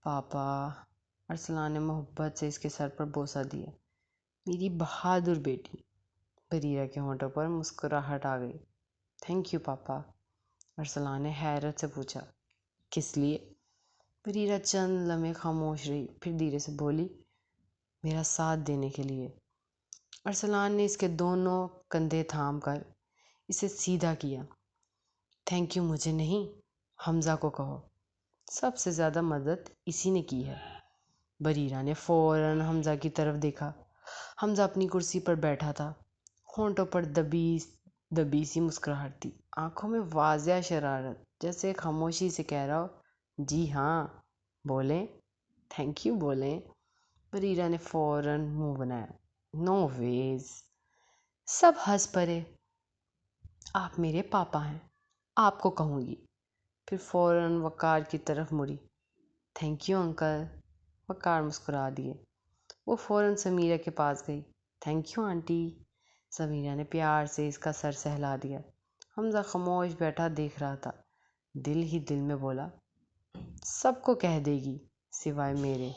پاپا، ارسلان نے محبت سے اس کے سر پر بوسہ دیا۔ میری بہادر بیٹی۔ بریرہ کے ہونٹوں پر مسکراہٹ آ گئی۔ تھینک یو پاپا۔ ارسلان نے حیرت سے پوچھا، کس لیے؟ بریرہ چند لمحے خاموش رہی، پھر دھیرے سے بولی، میرا ساتھ دینے کے لیے۔ ارسلان نے اس کے دونوں کندھے تھام کر اسے سیدھا کیا۔ تھینک یو مجھے نہیں، حمزہ کو کہو، سب سے زیادہ مدد اسی نے کی ہے۔ بریرہ نے فوراً حمزہ کی طرف دیکھا۔ حمزہ اپنی کرسی پر بیٹھا تھا۔ ہونٹوں پر دبی سی مسکراہٹ تھی، آنکھوں میں واضح شرارت، جیسے خاموشی سے کہہ رہا ہو، جی ہاں بولیں، تھینک یو بولیں۔ بریرہ نے فوراً منہ بنایا، نو ویز۔ سب ہنس پڑے۔ آپ میرے پاپا ہیں، آپ کو کہوں گی۔ پھر فوراً وقار کی طرف مڑی۔ Thank you uncle. وقار مسکرا دیے۔ وہ فوراً سمیرہ کے پاس گئی۔ Thank you aunty. سمیرہ نے پیار سے اس کا سر سہلا دیا۔ حمزہ خاموش بیٹھا دیکھ رہا تھا، دل ہی دل میں بولا، سب کو کہہ دے گی سوائے میرے۔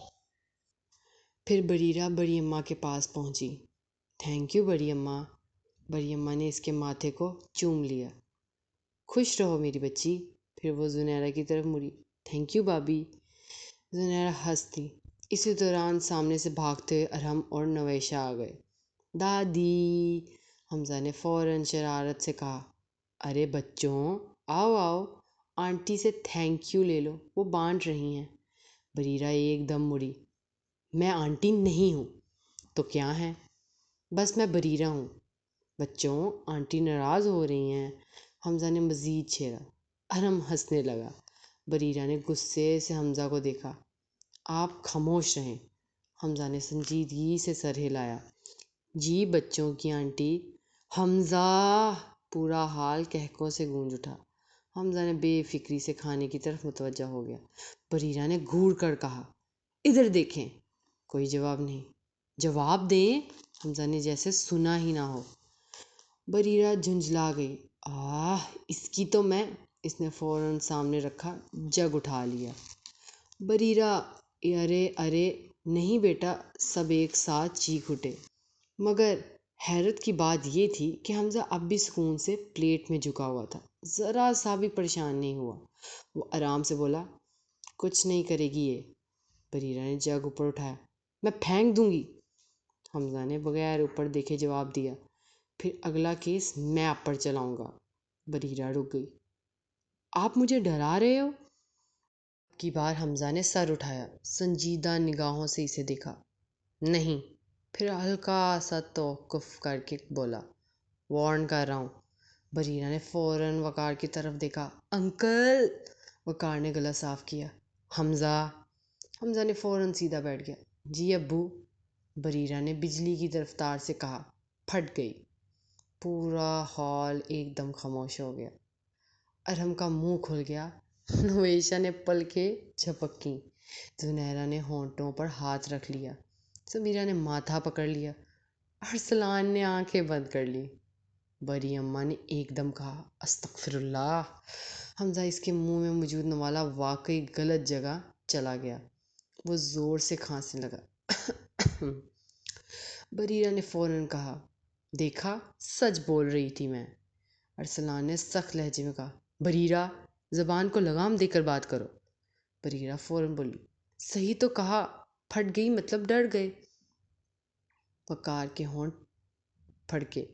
پھر بریرہ بڑی اماں کے پاس پہنچی۔ تھینک یو بڑی اماں۔ بڑی اماں نے اس کے ماتھے کو چوم لیا۔ خوش رہو میری بچی۔ پھر وہ زنیرہ کی طرف مڑی۔ تھینک یو بابی۔ زنیرہ ہنس دی۔ اسی دوران سامنے سے بھاگتے ہوئے ارحم اور نویشہ آ گئے۔ دادی! حمزہ نے فوراً شرارت سے کہا۔ ارے بچوں، آؤ آؤ، آنٹی سے تھینک یو لے لو، وہ بانٹ رہی ہیں۔ بریرہ ایک دم مڑی۔ میں آنٹی نہیں ہوں تو کیا ہے؟ بس میں بریرہ ہوں۔ بچوں، آنٹی ناراض ہو رہی ہیں۔ حمزہ نے مزید چھیڑا۔ ارحم ہنسنے لگا۔ بریرہ نے غصے سے حمزہ کو دیکھا۔ آپ خاموش رہیں۔ حمزہ نے سنجیدگی سے سر ہلایا۔ جی بچوں کی آنٹی۔ حمزہ! پورا حال قہقہوں سے گونج اٹھا۔ حمزہ نے بے فکری سے کھانے کی طرف متوجہ ہو گیا۔ بریرہ نے گھور کر کہا، ادھر دیکھیں۔ کوئی جواب نہیں۔ جواب دیں! حمزہ نے جیسے سنا ہی نہ ہو۔ بریرہ جھنجھلا گئی۔ اس کی تو میں… اس نے فوراً سامنے رکھا جگ اٹھا لیا۔ بریرہ ارے ارے نہیں بیٹا، سب ایک ساتھ چیخ اٹھے۔ مگر حیرت کی بات یہ تھی کہ حمزہ اب بھی سکون سے پلیٹ میں جھکا ہوا تھا، ذرا سا بھی پریشان نہیں ہوا۔ وہ آرام سے بولا، کچھ نہیں کرے گی یہ۔ بریرہ نے جگ اوپر اٹھایا۔ میں پھینک دوں گی۔ حمزہ نے بغیر اوپر دیکھے جواب دیا۔ پھر اگلا کیس میں آپ پر چلاؤں گا۔ بریرہ رک گئی۔ آپ مجھے ڈرا رہے ہو؟ کی بار حمزہ نے سر اٹھایا، سنجیدہ نگاہوں سے اسے دیکھا۔ نہیں۔ پھر ہلکا سا توقف کر کے بولا، وارن کر رہا ہوں۔ بریرہ نے فوراً وقار کی طرف دیکھا۔ انکل! وقار نے گلا صاف کیا۔ حمزہ! حمزہ نے فوراً سیدھا بیٹھ گیا۔ جی ابو! بریرہ نے بجلی کی رفتار سے کہا۔ پھٹ گئی۔ پورا ہال ایک دم خاموش ہو گیا۔ ارحم کا منہ کھل گیا۔ نویشہ نے پلکیں جھپکیں۔ زنیرہ نے ہونٹوں پر ہاتھ رکھ لیا۔ سمیرہ نے ماتھا پکڑ لیا۔ ارسلان نے آنکھیں بند کر لی۔ بڑی اماں نے ایک دم کہا، استغفر اللہ! حمزہ اس کے منہ میں موجود نوالا واقعی غلط جگہ چلا گیا۔ وہ زور سے کھانسنے لگا۔ بریرہ نے فوراً کہا، دیکھا، سچ بول رہی تھی میں۔ ارسلان نے سخت لہجے میں کہا، بریرہ، زبان کو لگام دے کر بات کرو۔ بریرہ فوراً بولی، صحیح تو کہا، پھٹ گئی مطلب ڈر گئے۔ وقار کے ہونٹ پھڑکے،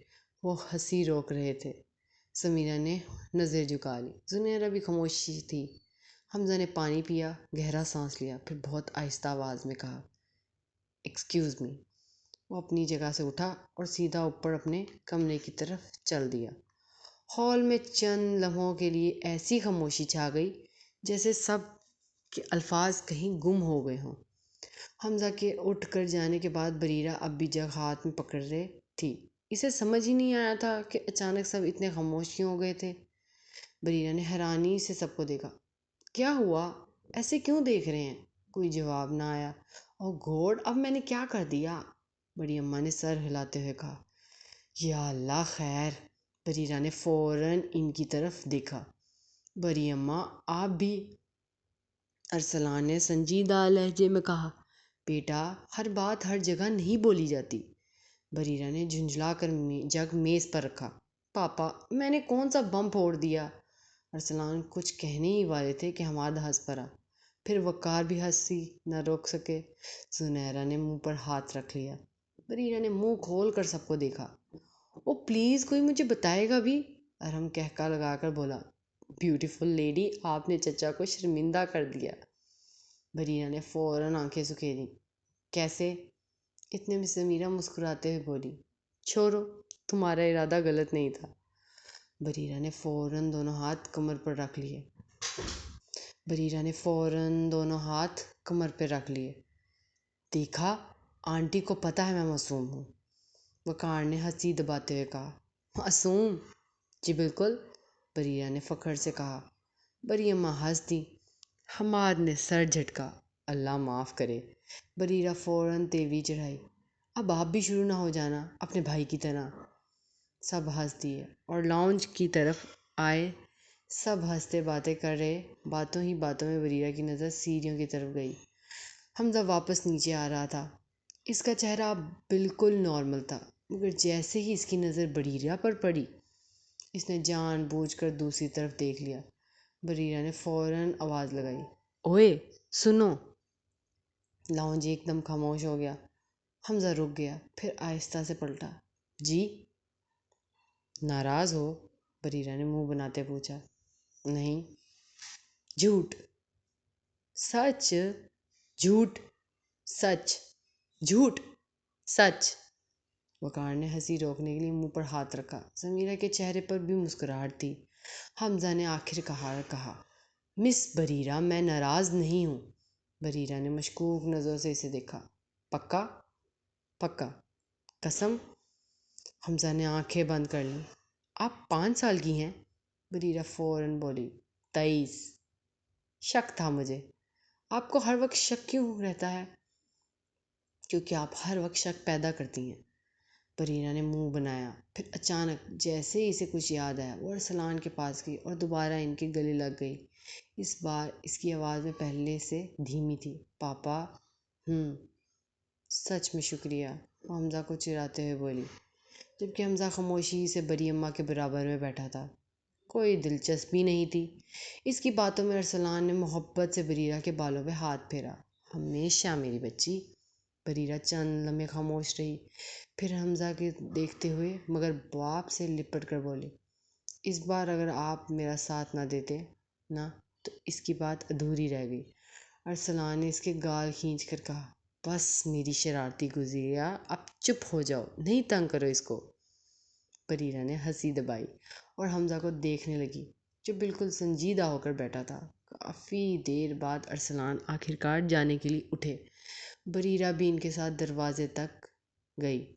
وہ ہنسی روک رہے تھے۔ سمیرہ نے نظر جھکا لی۔ زنیرہ بھی خاموشی تھی۔ حمزہ نے پانی پیا، گہرا سانس لیا، پھر بہت آہستہ آواز میں کہا، ایکسکیوز می۔ وہ اپنی جگہ سے اٹھا اور سیدھا اوپر اپنے کمرے کی طرف چل دیا۔ ہال میں چند لمحوں کے لیے ایسی خاموشی چھا گئی جیسے سب کے الفاظ کہیں گم ہو گئے ہوں۔ حمزہ کے اٹھ کر جانے کے بعد بریرہ اب بھی جگ ہاتھ میں پکڑ رہے تھی۔ اسے سمجھ ہی نہیں آیا تھا کہ اچانک سب اتنے خاموش کیوں ہو گئے تھے۔ بریرہ نے حیرانی سے سب کو دیکھا۔ کیا ہوا؟ ایسے کیوں دیکھ رہے ہیں؟ کوئی جواب نہ آیا۔ او گوڈ! اب میں نے کیا کر دیا؟ بڑی اماں نے سر ہلاتے ہوئے کہا۔ یا اللہ خیر! بریرہ نے فوراً ان کی طرف دیکھا۔ بڑی اماں آپ بھی؟ ارسلان نے سنجیدہ لہجے میں کہا۔ بیٹا، ہر بات ہر جگہ نہیں بولی جاتی۔ بریرہ نے جھنجھلا کر جگ میز پر رکھا۔ پاپا، میں نے کون سا بم پھوڑ دیا؟ ارسلان کچھ کہنے ہی والے تھے کہ حماد ہنس پڑا۔ پھر وقار بھی ہنسی نہ روک سکے۔ زنیرہ نے منہ پر ہاتھ رکھ لیا۔ بریرہ نے منہ کھول کر سب کو دیکھا۔ او پلیز، کوئی مجھے بتائے گا بھی؟ ارحم کہکا لگا کر بولا، بیوٹیفل لیڈی، آپ نے چچا کو شرمندہ کر دیا۔ بریرہ نے فوراً آنکھیں سکیڑیں۔ کیسے؟ اتنے میں سمیرہ مسکراتے ہوئے بولی، چھوڑو، تمہارا ارادہ غلط نہیں تھا۔ بریرہ نے فوراً دونوں ہاتھ کمر پہ رکھ لیے۔ دیکھا، آنٹی کو پتہ ہے میں معصوم ہوں۔ وقار نے ہنسی دباتے ہوئے کہا۔ معصوم؟ جی بالکل، بریرہ نے فخر سے کہا۔ بڑی اماں ہنس دیں۔ حماد نے سر جھٹکا۔ اللہ معاف کرے۔ بریرہ فوراً تیوری چڑھائی۔ اب آپ بھی شروع نہ ہو جانا اپنے بھائی کی طرح۔ سب ہنس دیے اور لاؤنج کی طرف آئے۔ سب ہنستے باتیں کر رہے۔ باتوں ہی باتوں میں بریرہ کی نظر سیڑھیوں کی طرف گئی۔ حمزہ واپس نیچے آ رہا تھا۔ اس کا چہرہ اب بالکل نارمل تھا، مگر جیسے ہی اس کی نظر بریرہ پر پڑی، اس نے جان بوجھ کر دوسری طرف دیکھ لیا۔ بریرہ نے فوراً آواز لگائی، اوئے سنو! لاؤنج ایک دم خاموش ہو گیا۔ حمزہ رک گیا، پھر آہستہ سے پلٹا۔ جی؟ ناراض ہو؟ بریرہ نے منہ بناتے پوچھا۔ نہیں۔ جھوٹ! سچ؟ جھوٹ! سچ! جھوٹ! سچ! وقار نے ہنسی روکنے کے لیے منہ پر ہاتھ رکھا۔ سمیرہ کے چہرے پر بھی مسکراہٹ تھی۔ حمزہ نے آخر کہا، مس بریرہ، میں ناراض نہیں ہوں۔ بریرہ نے مشکوک نظروں سے اسے دیکھا۔ پکا؟ پکا۔ قسم؟ حمزہ نے آنکھیں بند کر لیں۔ آپ 5 سال کی ہیں؟ بریرہ فوراً بولی، 23۔ شک تھا مجھے۔ آپ کو ہر وقت شک کیوں رہتا ہے؟ کیونکہ آپ ہر وقت شک پیدا کرتی ہیں۔ بریرہ نے منہ بنایا، پھر اچانک جیسے ہی اسے کچھ یاد آیا، وہ ارسلان کے پاس گئی اور دوبارہ ان کے گلے لگ گئی۔ اس بار اس کی آواز میں پہلے سے دھیمی تھی۔ پاپا؟ سچ میں شکریہ، وہ حمزہ کو چراتے ہوئے بولی، جبکہ حمزہ خاموشی سے بڑی اماں کے برابر میں بیٹھا تھا۔ کوئی دلچسپی نہیں تھی اس کی باتوں میں۔ ارسلان نے محبت سے بریرہ کے بالوں پہ ہاتھ پھیرا۔ ہمیشہ میری بچی۔ بریرہ چند لمحے خاموش رہی، پھر حمزہ کے دیکھتے ہوئے مگر باپ سے لپٹ کر بولی، اس بار اگر آپ میرا ساتھ نہ دیتے نا تو اس کی بات ادھوری رہ گئی۔ ارسلان نے اس کے گال کھینچ کر کہا، بس میری شرارتی گزریا، اب چپ ہو جاؤ، نہیں تنگ کرو اس کو۔ بریرہ نے ہنسی دبائی اور حمزہ کو دیکھنے لگی جو بالکل سنجیدہ ہو کر بیٹھا تھا۔ کافی دیر بعد ارسلان آخرکار جانے کے لیے اٹھے۔ بریرہ بھی ان کے ساتھ دروازے تک گئی۔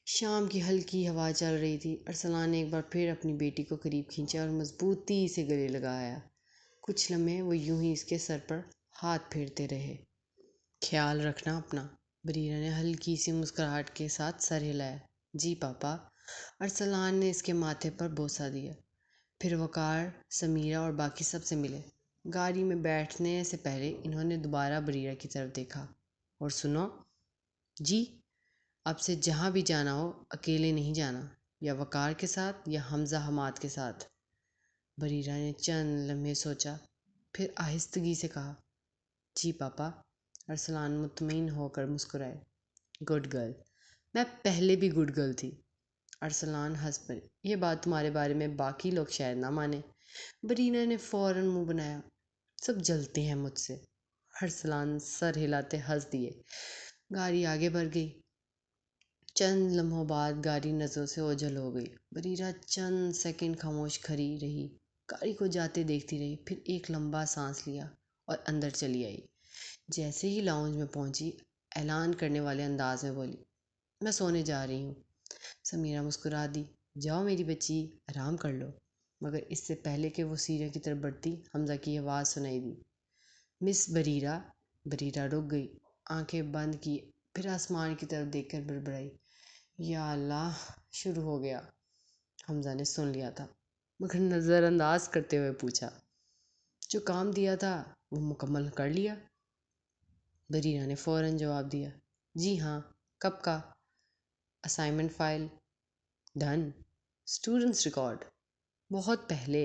شام کی ہلکی ہوا چل رہی تھی۔ ارسلان نے ایک بار پھر اپنی بیٹی کو قریب کھینچا اور مضبوطی سے گلے لگایا۔ کچھ لمحے وہ یوں ہی اس کے سر پر ہاتھ پھیرتے رہے۔ خیال رکھنا اپنا۔ بریرہ نے ہلکی سی مسکراہٹ کے ساتھ سر ہلایا۔ جی پاپا۔ ارسلان نے اس کے ماتھے پر بوسہ دیا۔ پھر وقار، سمیرہ اور باقی سب سے ملے۔ گاڑی میں بیٹھنے سے پہلے انہوں نے دوبارہ بریرہ کی طرف دیکھا۔ اور سنو۔ جی۔ اب سے جہاں بھی جانا ہو اکیلے نہیں جانا، یا وقار کے ساتھ یا حمزہ حماد کے ساتھ۔ بریرہ نے چند لمحے سوچا، پھر آہستگی سے کہا، جی پاپا۔ ارسلان مطمئن ہو کر مسکرائے۔ Good girl. میں پہلے بھی گڈ گرل تھی۔ ارسلان ہنس پڑی۔ یہ بات تمہارے بارے میں باقی لوگ شاید نہ مانیں۔ بریرہ نے فوراً منہ بنایا۔ سب جلتے ہیں مجھ سے۔ ارسلان سر ہلاتے ہنس دیے۔ گاڑی آگے بڑھ گئی۔ چند لمحوں بعد گاڑی نظروں سے اوجھل ہو گئی۔ بریرہ چند سیکنڈ خاموش کھڑی رہی، گاڑی کو جاتے دیکھتی رہی، پھر ایک لمبا سانس لیا اور اندر چلی آئی۔ جیسے ہی لاؤنج میں پہنچی، اعلان کرنے والے انداز میں بولی، میں سونے جا رہی ہوں۔ سمیرہ مسکرا دی۔ جاؤ میری بچی، آرام کر لو۔ مگر اس سے پہلے کہ وہ سیرہ کی طرف بڑھتی، حمزہ کی آواز سنائی دی، مس بریرہ۔ بریرہ رک گئی، آنکھیں بند کی، پھر آسمان کی طرف دیکھ کر بڑبڑائی، یا اللہ، شروع ہو گیا۔ حمزہ نے سن لیا تھا، مگر نظر انداز کرتے ہوئے پوچھا، جو کام دیا تھا وہ مکمل کر لیا؟ بریرہ نے فوراً جواب دیا، جی ہاں۔ کب کا؟ Assignment file done. Students record بہت پہلے۔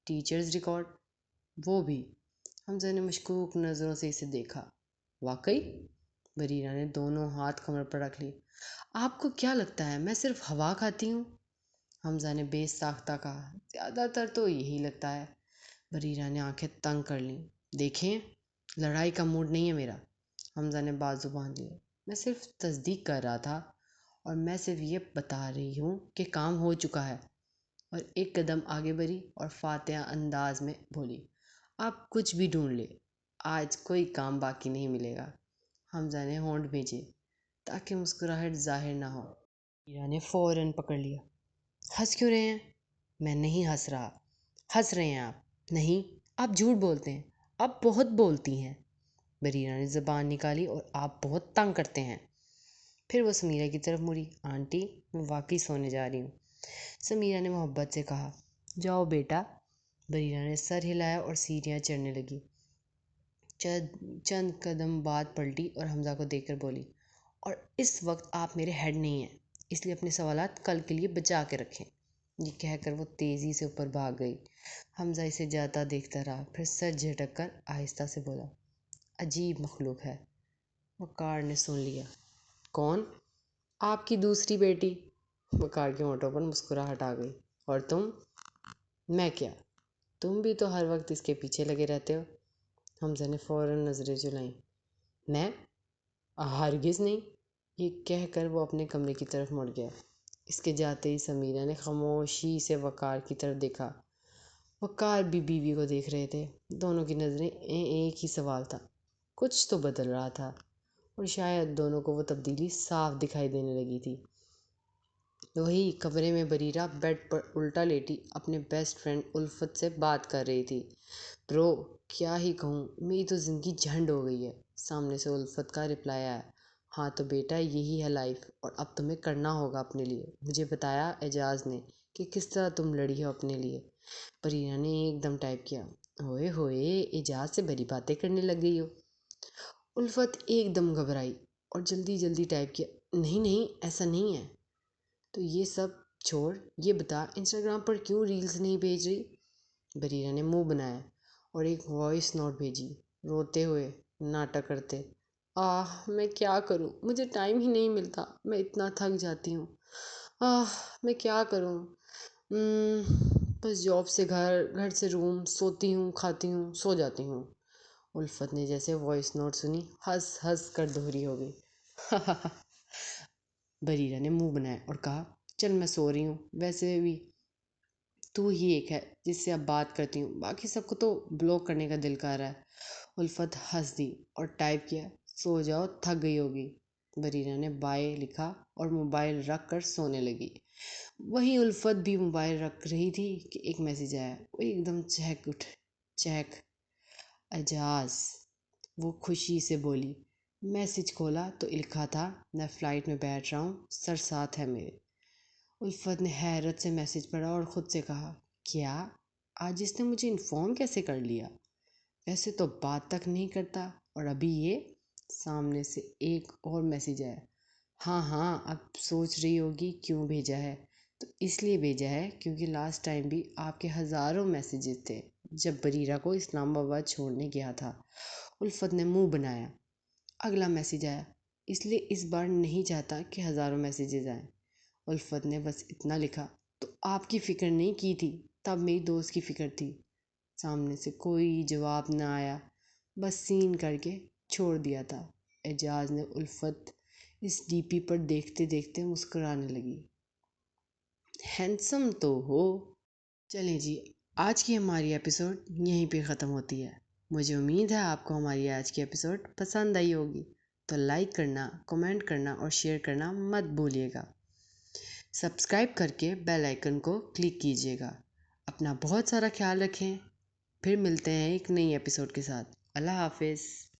ٹیچرز ریکارڈ وہ بھی۔ حمزہ نے مشکوک نظروں سے اسے دیکھا۔ واقعی؟ بریرہ نے دونوں ہاتھ کمر پر رکھ لیے۔ آپ کو کیا لگتا ہے میں صرف ہوا کھاتی ہوں؟ حمزہ نے بے ساختہ کہا، زیادہ تر تو یہی لگتا ہے۔ بریرہ نے آنکھیں تنگ کر لیں۔ دیکھیں، لڑائی کا موڈ نہیں ہے میرا۔ حمزہ نے بازو باندھ لیے۔ میں صرف تصدیق کر رہا تھا، اور میں صرف یہ بتا رہی ہوں کہ کام ہو چکا ہے۔ اور ایک قدم آگے بڑھی اور فاتحہ انداز میں بولی، آپ کچھ بھی ڈھونڈ لیں، آج کوئی کام باقی نہیں ملے گا۔ حمزہ نے ہونٹ بھیجے تاکہ مسکراہٹ ظاہر نہ ہو۔ بریرہ نے فوراً پکڑ لیا۔ ہنس کیوں رہے ہیں؟ میں نہیں ہنس رہا۔ ہنس رہے ہیں آپ۔ نہیں، آپ جھوٹ بولتے ہیں، آپ بہت بولتی ہیں۔ بریرہ نے زبان نکالی، اور آپ بہت تنگ کرتے ہیں۔ پھر وہ سمیرہ کی طرف مڑی۔ آنٹی، میں واقعی سونے جا رہی ہوں۔ سمیرہ نے محبت سے کہا، جاؤ بیٹا۔ بریرہ نے سر ہلایا اور سیڑھیاں چڑھنے لگی۔ چند قدم بعد پلٹی اور حمزہ کو دیکھ کر بولی، اور اس وقت آپ میرے ہیڈ نہیں ہیں، اس لیے اپنے سوالات کل کے لیے بچا کے رکھیں۔ یہ کہہ کر وہ تیزی سے اوپر بھاگ گئی۔ حمزہ اسے جاتا دیکھتا رہا، پھر سر جھٹک کر آہستہ سے بولا، عجیب مخلوق ہے۔ وقار نے سن لیا۔ کون؟ آپ کی دوسری بیٹی۔ وقار کے ہونٹوں پر مسکراہٹ آ گئی۔ اور تم؟ میں کیا؟ تم بھی تو ہر وقت اس کے پیچھے لگے رہتے ہو۔ حمزہ نے فوراً نظریں جلائیں۔ میں؟ ہرگز نہیں۔ یہ کہہ کر وہ اپنے کمرے کی طرف مڑ گیا۔ اس کے جاتے ہی سمیرہ نے خاموشی سے وقار کی طرف دیکھا۔ وقار بھی بیوی کو دیکھ رہے تھے۔ دونوں کی نظریں ایک ہی سوال تھا۔ کچھ تو بدل رہا تھا، اور شاید دونوں کو وہ تبدیلی صاف دکھائی دینے لگی تھی۔ وہی کمرے میں بریرہ بیڈ پر الٹا لیٹی اپنے بیسٹ فرینڈ الفت سے بات کر رہی تھی۔ برو، کیا ہی کہوں، میری تو زندگی جھنڈ ہو گئی ہے۔ سامنے سے الفت کا رپلائی آیا، ہاں تو بیٹا یہی ہے لائف، اور اب تمہیں کرنا ہوگا اپنے لیے۔ مجھے بتایا اعجاز نے کہ کس طرح تم لڑی ہو اپنے لیے۔ بریرہ نے ایک دم ٹائپ کیا، ہوئے ہوئے، اعجاز سے بڑی باتیں کرنے لگ گئی ہو۔ الفت ایک دم گھبرائی اور جلدی جلدی ٹائپ کیا، نہیں نہیں، ایسا نہیں ہے۔ تو یہ سب چھوڑ، یہ بتا انسٹاگرام پر کیوں ریلز نہیں بھیج رہی؟ بریرہ نے منہ بنایا اور ایک وائس نوٹ بھیجی، روتے ہوئے، ناٹک کرتے، میں کیا کروں، مجھے ٹائم ہی نہیں ملتا، میں اتنا تھک جاتی ہوں۔ میں کیا کروں؟ بس جاب سے گھر، گھر سے روم، سوتی ہوں، کھاتی ہوں، سو جاتی ہوں۔ الفت نے جیسے وائس نوٹ سنی ہنس ہنس کر دوہری ہو گئی۔ بریرہ نے منہ بنایا اور کہا، چل میں سو رہی ہوں، ویسے بھی تو ہی ایک ہے جس سے اب بات کرتی ہوں، باقی سب کو تو بلاک کرنے کا دل کر رہا ہے۔ الفت ہنس دی اور ٹائپ کیا، سو جاؤ، تھک گئی ہوگی۔ بریرہ نے بائے لکھا اور موبائل رکھ کر سونے لگی۔ وہیں الفت بھی موبائل رکھ رہی تھی کہ ایک میسیج آیا۔ وہ ایک دم چہک اعجاز، وہ خوشی سے بولی۔ میسیج کھولا تو لکھا تھا، میں فلائٹ میں بیٹھ رہا ہوں، سر ساتھ ہے میرے۔ الفت نے حیرت سے میسیج پڑھا اور خود سے کہا، کیا آج اس نے مجھے انفارم کیسے کر لیا؟ ویسے تو بات تک نہیں کرتا، اور ابھی یہ؟ سامنے سے ایک اور میسیج آیا۔ ہاں ہاں، اب سوچ رہی ہوگی کیوں بھیجا ہے، تو اس لیے بھیجا ہے کیونکہ لاسٹ ٹائم بھی آپ کے ہزاروں میسیجز تھے جب بریرہ کو اسلام آباد چھوڑنے گیا تھا۔ الفت نے منہ بنایا۔ اگلا میسیج آیا، اس لیے اس بار نہیں چاہتا کہ ہزاروں میسیجز آئیں۔ الفت نے بس اتنا لکھا، تو آپ کی فکر نہیں کی تھی، تب میری دوست کی فکر تھی۔ سامنے سے کوئی جواب نہ آیا، بس سین کر کے چھوڑ دیا تھا۔ اعجاز نے الفت اس ڈی پی پر دیکھتے دیکھتے مسکرانے لگی۔ ہینڈسم تو ہو۔ چلیں جی، آج کی ہماری ایپیسوڈ یہیں پہ ختم ہوتی ہے۔ مجھے امید ہے آپ کو ہماری آج کی ایپیسوڈ پسند آئی ہوگی، تو لائک کرنا، کمنٹ کرنا اور شیئر کرنا مت بھولیے گا۔ سبسکرائب کر کے بیل آئیکن کو کلک کیجیے گا۔ اپنا بہت سارا خیال رکھیں، پھر ملتے ہیں ایک نئی ایپیسوڈ کے ساتھ۔ اللہ حافظ۔